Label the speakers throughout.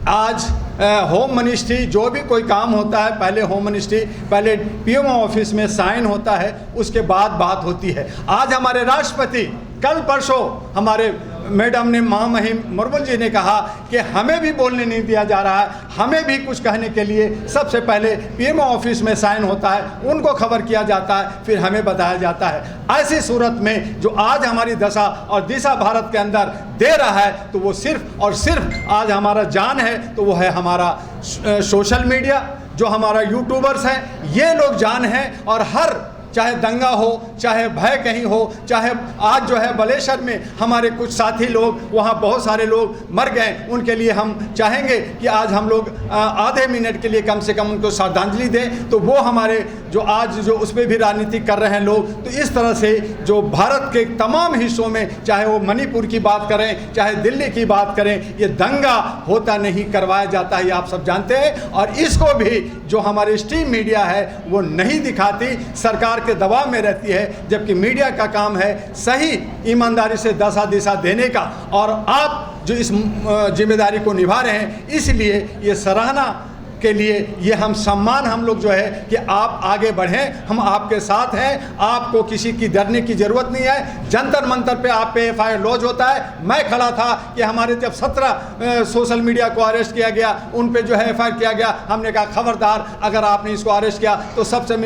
Speaker 1: आज home ministry जो भी कोई काम होता है पहले होम मिनिस्ट्री पहले पीएमओ ऑफिस में साइन होता है, उसके बाद बात होती है। आज हमारे राष्ट्रपति कल परसों हमारे मैडम ने महामहिम मुर्मू जी ने कहा कि हमें भी बोलने नहीं दिया जा रहा है, हमें भी कुछ कहने के लिए सबसे पहले पीएमओ ऑफिस में साइन होता है, उनको खबर किया जाता है, फिर हमें बताया जाता है। ऐसी सूरत में जो आज हमारी दशा और दिशा भारत के अंदर दे रहा है तो वो सिर्फ और सिर्फ आज हमारा जान है तो वो है हमारा सोशल मीडिया, जो हमारा यूट्यूबर्स हैं, ये लोग जान हैं। और हर चाहे दंगा हो, चाहे भय कहीं हो, चाहे आज जो है बालेश्वर में हमारे कुछ साथी लोग, वहाँ बहुत सारे लोग मर गए, उनके लिए हम चाहेंगे कि आज हम लोग आधे मिनट के लिए कम से कम उनको श्रद्धांजलि दें। तो वो हमारे जो आज जो उस पर भी राजनीति कर रहे हैं लोग, तो इस तरह से जो भारत के तमाम हिस्सों में, चाहे वो मणिपुर की बात करें, चाहे दिल्ली की बात करें, ये दंगा होता नहीं, करवाया जाता है, ये आप सब जानते हैं। और इसको भी जो हमारी स्ट्रीम मीडिया है वो नहीं दिखाती, सरकार के दबाव में रहती है, जबकि मीडिया का काम है सही ईमानदारी से दशा दिशा देने का। और आप जो इस जिम्मेदारी को निभा रहे हैं, इसलिए ये सराहना के लिए ये हम सम्मान हम लोग जो है कि आप आगे बढ़ें, हम आपके साथ हैं, आपको किसी की डरने की ज़रूरत नहीं है। जंतर मंतर पे आप पे एफआईआर लॉन्च होता है। मैं खड़ा था कि हमारे जब 17 सोशल मीडिया को अरेस्ट किया गया, उन पे जो है एफआईआर किया गया, हमने कहा खबरदार अगर आपने इसको अरेस्ट किया तो सबसे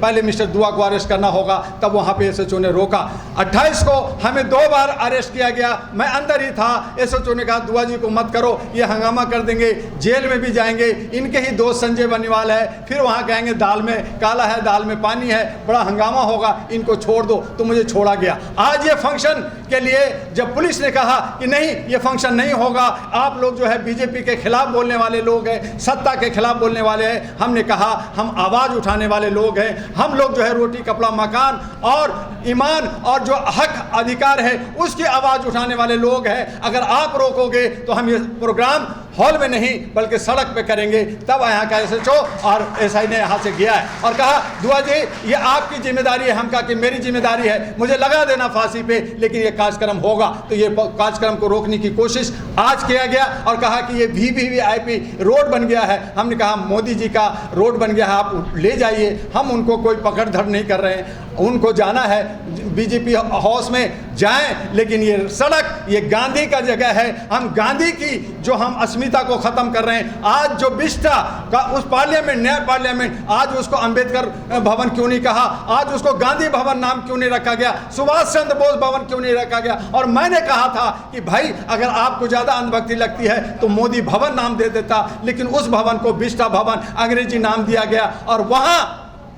Speaker 1: पहले मिस्टर दुआ को अरेस्ट करना होगा। तब वहाँ पे एसएचओ ने रोका। 28 को हमें 2 बार अरेस्ट किया गया, मैं अंदर ही था, एसएचओ ने कहा दुआ जी को मत करो, ये हंगामा कर देंगे, जेल में भी जाएंगे। इनके ही दोस्त संजय बनीवाल है, फिर वहां कहेंगे दाल में काला है, दाल में पानी है, बड़ा हंगामा होगा, इनको छोड़ दो, तो मुझे छोड़ा गया। आज ये फंक्शन के लिए जब पुलिस ने कहा कि नहीं ये फंक्शन नहीं होगा, आप लोग जो है बीजेपी के खिलाफ बोलने वाले लोग हैं, सत्ता के खिलाफ बोलने वाले हैं, हमने कहा हम आवाज उठाने वाले लोग हैं, हम लोग जो है रोटी कपड़ा मकान और ईमान और जो हक अधिकार है उसकी आवाज उठाने वाले लोग हैं। अगर आप रोकोगे तो हम ये प्रोग्राम हॉल में नहीं बल्कि सड़क पे करेंगे। तब यहाँ का एसएचओ और एसआई ने यहाँ से गया है और कहा दुआ जी ये आपकी जिम्मेदारी है। हम कहा कि मेरी जिम्मेदारी है, मुझे लगा देना फांसी पे, लेकिन ये कार्यक्रम होगा। तो ये कार्यक्रम को रोकने की कोशिश आज किया गया और कहा कि ये वीवीआईपी रोड बन गया है। हमने कहा मोदी जी का रोड बन गया है, आप ले जाइए, हम उनको कोई पकड़ धर नहीं कर रहे हैं, उनको जाना है बीजेपी हाउस में जाएं, लेकिन ये सड़क ये गांधी का जगह है। हम गांधी की जो हम अस्मिता को खत्म कर रहे हैं। आज जो बिस्टा का उस पार्लियामेंट, नया पार्लियामेंट, आज उसको अंबेडकर भवन क्यों नहीं कहा, आज उसको गांधी भवन नाम क्यों नहीं रखा गया, सुभाष चंद्र बोस भवन क्यों नहीं रखा गया। और मैंने कहा था कि भाई अगर आपको ज्यादा अंधभक्ति लगती है तो मोदी भवन नाम दे देता, लेकिन उस भवन को बिस्टा भवन अंग्रेजी नाम दिया गया और वहां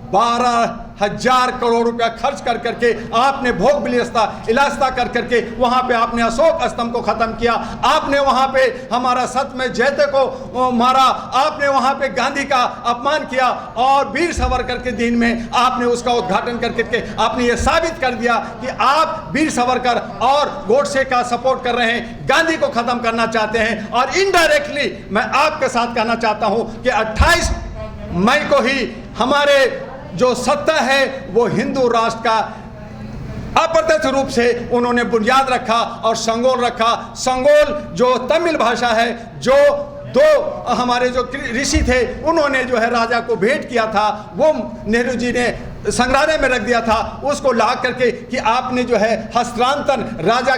Speaker 1: 12,000 करोड़ रुपया खर्च कर करके आपने भोग विलासता इलास्ता कर करके वहां पे आपने अशोक स्तंभ को खत्म किया, आपने वहां पे हमारा सत्यमेव जयते को मारा, आपने वहां पे गांधी का अपमान किया और वीर सावरकर के दिन में आपने उसका उद्घाटन करके आपने ये साबित कर दिया कि आप वीर सावरकर और गोडसे का सपोर्ट कर रहे हैं, गांधी को खत्म करना चाहते हैं। और इनडायरेक्टली मैं आपके साथ कहना चाहता हूं कि 28 मई को ही हमारे जो सत्ता है वो हिंदू राष्ट्र का अप्रत्यक्ष रूप से उन्होंने बुनियाद रखा और संगोल रखा। संगोल जो तमिल भाषा है, जो 2 हमारे जो ऋषि थे उन्होंने जो है राजा को भेंट किया था, वो नेहरू जी ने संग्रहालय में रख दिया था, उसको ला करके कि आपने जो है हस्तांतरण राजा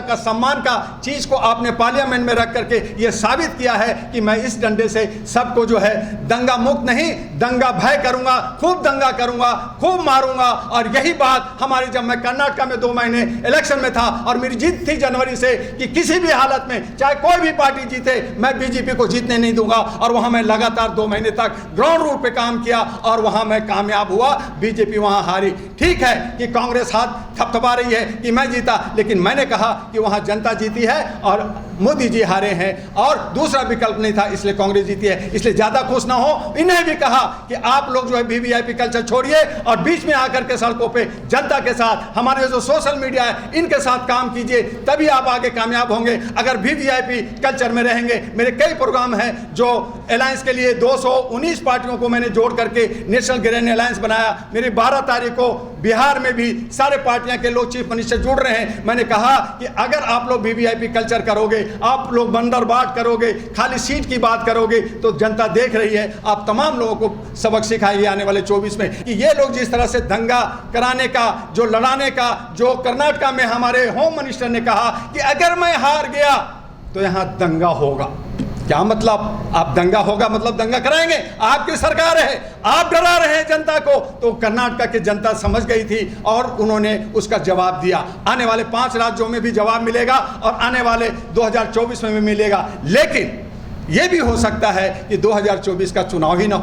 Speaker 1: का सम्मान का चीज को आपने पार्लियामेंट में रख करके ये साबित किया है कि मैं इस डंडे से सबको जो है दंगा मुक्त नहीं, दंगा भय करूंगा, खूब दंगा करूंगा, खूब मारूंगा। और यही बात हमारी, जब मैं कर्नाटक में 2 महीने इलेक्शन में था और मेरी जीत थी जनवरी से कि किसी भी हालत में चाहे कोई भी पार्टी जीते मैं बीजेपी को जीतने नहीं दूंगा। और वहां मैं लगातार 2 महीने तक ग्राउंड रूट पे काम किया और वहां मैं कामयाब हुआ, बीजेपी वहां हारी। ठीक है कि कांग्रेस हाथ थपथपा रही है कि मैं जीता, लेकिन मैंने कहा कि वहां जनता जीती है और मोदी जी हारे हैं और दूसरा विकल्प नहीं था, इसलिए कांग्रेस जीती है। इसलिए ज्यादा खुश ना हो। इन्हें भी कहा कि आप लोग जो है वीवीआईपी कल्चर छोड़िए और बीच में आकर के सड़कों पे जनता के साथ, हमारे जो सोशल मीडिया है इनके साथ काम कीजिए, तभी आप आगे कामयाब होंगे। अगर वीवीआईपी कल्चर में रहेंगे, मेरे कई प्रोग्राम हैं जो अलायंस के लिए 219 पार्टियों को मैंने जोड़ करके नेशनल ग्रीन अलायंस बनाया। मेरी 12 तारीख को बिहार में भी सारे पार्टियां पार्टियां के लोग चीफ मिनिस्टर जुड़ रहे हैं। मैंने कहा कि अगर आप लोग वीवीआईपी कल्चर करोगे, आप लोग बंदर बाट करोगे, खाली सीट की बात करोगे, तो जनता देख रही है। आप तमाम लोगों को सबक सिखाइए आने वाले 24 में कि ये लोग जिस तरह से दंगा कराने का, जो लड़ाने का, जो कर्नाटका में हमारे होम मिनिस्टर ने कहा कि अगर मैं हार गया तो यहां दंगा होगा। क्या मतलब? आप दंगा होगा मतलब दंगा कराएंगे? आपकी सरकार है, आप डरा रहे हैं जनता को। तो कर्नाटका की जनता समझ गई थी और उन्होंने उसका जवाब दिया। आने वाले 5 राज्यों में भी जवाब मिलेगा और आने वाले 2024 में भी मिलेगा। लेकिन यह भी हो सकता है कि 2024 का चुनाव ही ना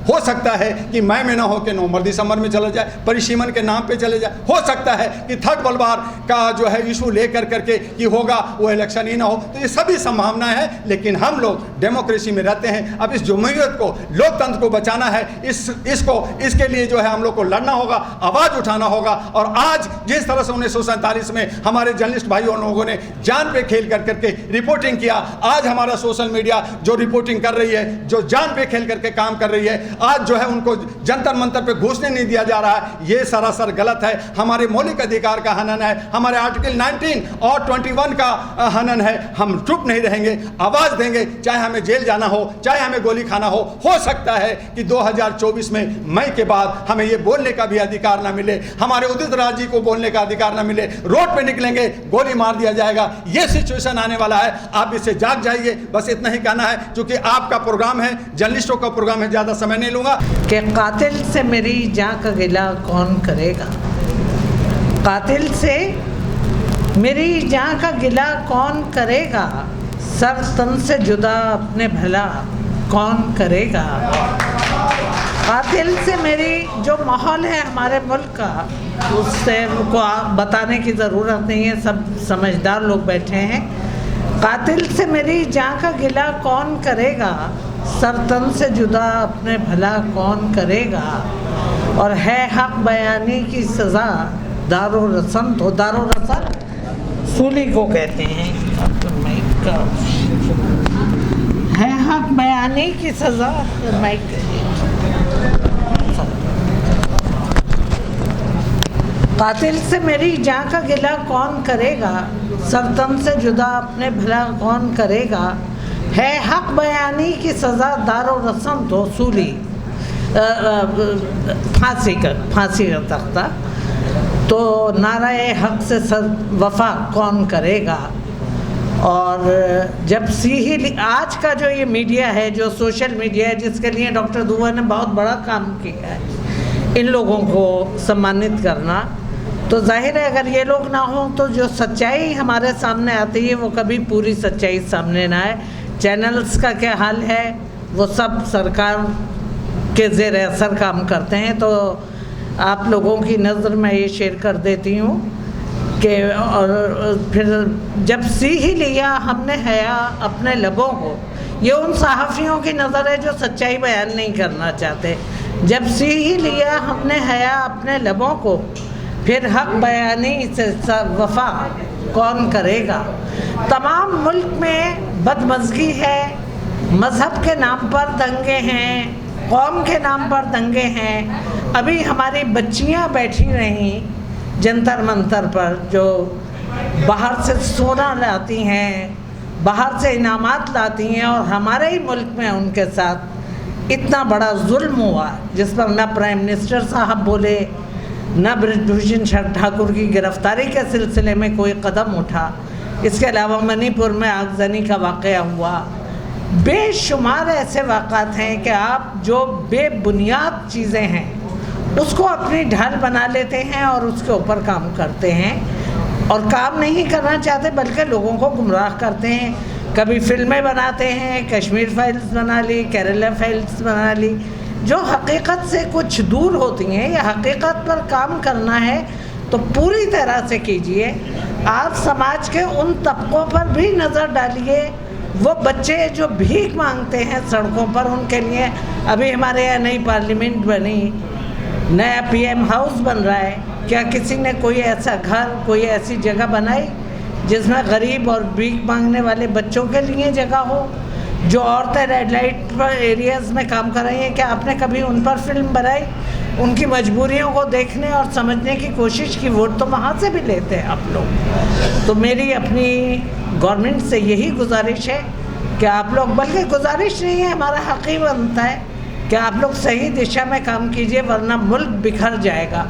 Speaker 1: हो सकता है कि मई में ना हो कि नवंबर दिसंबर में चला जाए, परिसीमन के नाम पे चले जाए। हो सकता है कि थर्ड बलबार का जो है इशू लेकर करके कि होगा वो इलेक्शन ही ना हो। तो ये सभी संभावनाएं हैं, लेकिन हम लोग डेमोक्रेसी में रहते हैं। अब इस जमहूरियत को, लोकतंत्र को बचाना है। इसके लिए जो है हम लोग को लड़ना होगा, आवाज़ उठाना होगा। और आज जिस तरह से 1947 में हमारे जर्नलिस्ट भाइयों लोगों ने जान पे खेल कर करके रिपोर्टिंग किया, आज हमारा सोशल मीडिया जो रिपोर्टिंग कर रही है, जो जान पे खेल करके काम कर रही है, आज जो है उनको जंतर मंतर पे घुसने नहीं दिया जा रहा है। ये सरासर गलत है। हमारे मौलिक अधिकार का हनन है, हमारे आर्टिकल 19 और 21 का हनन है। हम चुप नहीं रहेंगे, आवाज देंगे, चाहे हमें जेल जाना हो, चाहे हमें गोली खाना हो। हो सकता है कि 2024 में मई के बाद हमें ये बोलने का भी अधिकार ना मिले, हमारे उदित राज जी को बोलने का अधिकार ना मिले। रोड पे निकलेंगे, गोली मार दिया जाएगा। ये सिचुएशन आने वाला है। आप इससे जाग जाइए। बस इतना ही कहना है, क्योंकि आपका प्रोग्राम है, जर्नलिस्टों का प्रोग्राम है, ज्यादा समय नहीं लूंगा।
Speaker 2: कि कातिल से मेरी जान का गिला कौन करेगा, कातिल से मेरी जान का गिला कौन करेगा, सर तन से जुदा अपने भला कौन करेगा। कातिल से मेरी जो माहौल है हमारे मुल्क का, उससे को बताने की ज़रूरत नहीं है, सब समझदार लोग बैठे हैं। कातिल से मेरी जान का गिला कौन करेगा, सर तन से जुदा अपने भला कौन करेगा। और है हक बयानी की सज़ा दारो रसन, तो दारो रसन सूली को कहते हैं। है हक बयानी की सज़ा, कातिल से मेरी जान का गिला कौन करेगा, सर तन से जुदा अपने भला कौन करेगा। है हक बयानी की सज़ा दारो रस्म तो सूली, फांसी का तख्ता। तो नाराए हक से वफा कौन करेगा। और जब आज का जो ये मीडिया है, जो सोशल मीडिया है, जिसके लिए डॉक्टर दुआ ने बहुत बड़ा काम किया है, इन लोगों को सम्मानित करना, तो जाहिर है अगर ये लोग ना हों तो जो सच्चाई हमारे सामने आती है वो कभी पूरी सच्चाई सामने ना आए। चैनल्स का क्या हाल है, वो सब सरकार के ज़ेर असर काम करते हैं। तो आप लोगों की नज़र में ये शेयर कर देती हूँ कि और फिर जब सी ही लिया हमने हया अपने लबों को, ये उन सहाफ़ियों की नज़र है जो सच्चाई बयान नहीं करना चाहते। जब सी ही लिया हमने हया अपने लबों को, फिर हक बयानी से वफा कौन करेगा। तमाम मुल्क में बदमज़गी है, मज़हब के नाम पर दंगे हैं, कौम के नाम पर दंगे हैं। अभी हमारी बच्चियां बैठी रहीं जंतर मंतर पर, जो बाहर से सोना लाती हैं, बाहर से इनामात लाती हैं, और हमारे ही मुल्क में उनके साथ इतना बड़ा जुल्म हुआ जिस पर न प्राइम मिनिस्टर साहब बोले, न ब्रजभूषण ठाकुर की गिरफ्तारी के सिलसिले में कोई कदम उठा। इसके अलावा मणिपुर में आगजनी का वाक़या हुआ। बेशुमार ऐसे वाक़ात हैं कि आप जो बेबुनियाद चीज़ें हैं उसको अपनी ढाल बना लेते हैं और उसके ऊपर काम करते हैं, और काम नहीं करना चाहते बल्कि लोगों को गुमराह करते हैं। कभी फिल्में बनाते हैं, कश्मीर फाइल्स बना ली, केरला फाइल्स बना ली, जो हकीकत से कुछ दूर होती हैं। या हकीकत पर काम करना है तो पूरी तरह से कीजिए। आप समाज के उन तबकों पर भी नज़र डालिए, वो बच्चे जो भीख मांगते हैं सड़कों पर, उनके लिए अभी हमारे यहाँ नई पार्लियामेंट बनी, नया पीएम हाउस बन रहा है। क्या किसी ने कोई ऐसा घर, कोई ऐसी जगह बनाई जिसमें गरीब और भीख मांगने वाले बच्चों के लिए जगह हो? जो औरतें रेड लाइट पर एरियाज़ में काम कर रही हैं, क्या आपने कभी उन पर फिल्म बनाई? उनकी मजबूरियों को देखने और समझने की कोशिश की। वोट तो वहाँ से भी लेते हैं आप लोग। तो मेरी अपनी गवर्नमेंट से यही गुजारिश है कि आप लोग, बल्कि गुजारिश नहीं है, हमारा हक़ ही बनता है कि आप लोग सही दिशा में काम कीजिए, वरना मुल्क बिखर जाएगा।